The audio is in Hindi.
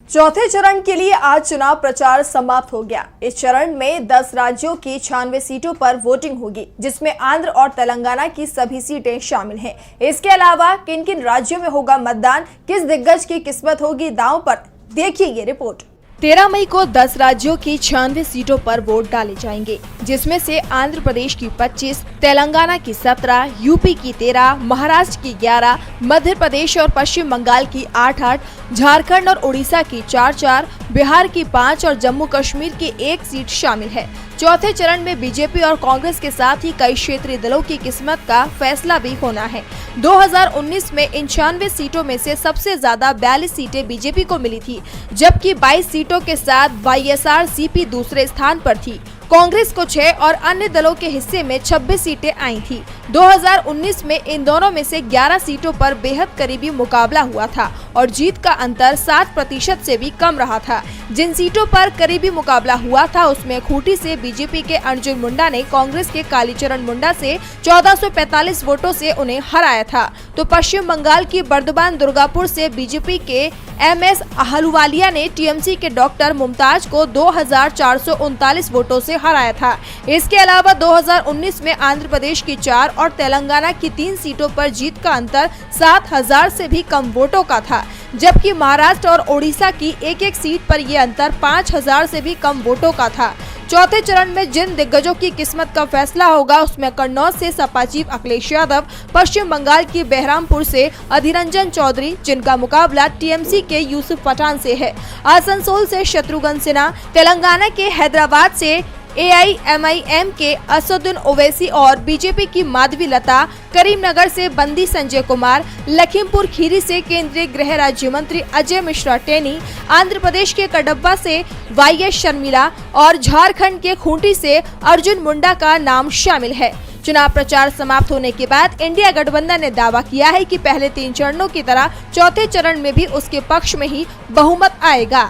चौथे चरण के लिए आज चुनाव प्रचार समाप्त हो गया। इस चरण में 10 राज्यों की 96 सीटों पर वोटिंग होगी, जिसमें आंध्र और तेलंगाना की सभी सीटें शामिल हैं। इसके अलावा किन किन राज्यों में होगा मतदान, किस दिग्गज की किस्मत होगी दांव पर, देखिए ये रिपोर्ट। 13 मई को 10 राज्यों की 96 सीटों पर वोट डाले जाएंगे, जिसमें से आंध्र प्रदेश की 25, तेलंगाना की 17, यूपी की 13, महाराष्ट्र की 11, मध्य प्रदेश और पश्चिम बंगाल की 8-8, झारखंड और उड़ीसा की 4-4, बिहार की 5 और जम्मू कश्मीर की 1 सीट शामिल है। चौथे चरण में बीजेपी और कांग्रेस के साथ ही कई क्षेत्रीय दलों की किस्मत का फैसला भी होना है। 2019 में इन 96 सीटों में से सबसे ज्यादा 42 सीटें बीजेपी को मिली थी, जबकि 22 सीटों के साथ वाईएसआरसीपी दूसरे स्थान पर थी। कांग्रेस को 6 और अन्य दलों के हिस्से में 26 सीटें आई थी। 2019 में इन दोनों में से 11 सीटों पर बेहद करीबी मुकाबला हुआ था और जीत का अंतर 7% से भी कम रहा था। जिन सीटों पर करीबी मुकाबला हुआ था उसमें खूंटी से बीजेपी के अर्जुन मुंडा ने कांग्रेस के कालीचरण मुंडा से 1445 वोटों से उन्हें हराया था, तो पश्चिम बंगाल की बर्दवान दुर्गापुर से बीजेपी के MS अहलुवालिया ने टीएमसी के डॉक्टर मुमताज को 2439 वोटों से हराया था। इसके अलावा 2019 में आंध्र प्रदेश की 4 और तेलंगाना की 3 सीटों पर जीत का अंतर 7000 से भी कम वोटों का था, जबकि महाराष्ट्र और ओडिशा की 1-1 सीट पर यह अंतर 5000 से भी कम वोटों का था। चौथे चरण में जिन दिग्गजों की किस्मत का फैसला होगा उसमें कन्नौज से सपा चीफ अखिलेश यादव, पश्चिम बंगाल की बहरामपुर से अधीर रंजन चौधरी, जिनका मुकाबला टीएमसी के यूसुफ पठान से है, आसनसोल से शत्रुघ्न सिन्हा, तेलंगाना के हैदराबाद से AIMIM के असदुद्दीन ओवैसी और बीजेपी की माधवी लता, करीमनगर से बंदी संजय कुमार, लखीमपुर खीरी से केंद्रीय गृह राज्य मंत्री अजय मिश्रा टेनी, आंध्र प्रदेश के कडब्बा से YS शर्मिला और झारखंड के खूंटी से अर्जुन मुंडा का नाम शामिल है। चुनाव प्रचार समाप्त होने के बाद इंडिया गठबंधन ने दावा किया है कि पहले 3 चरणों की तरह चौथे चरण में भी उसके पक्ष में ही बहुमत आएगा।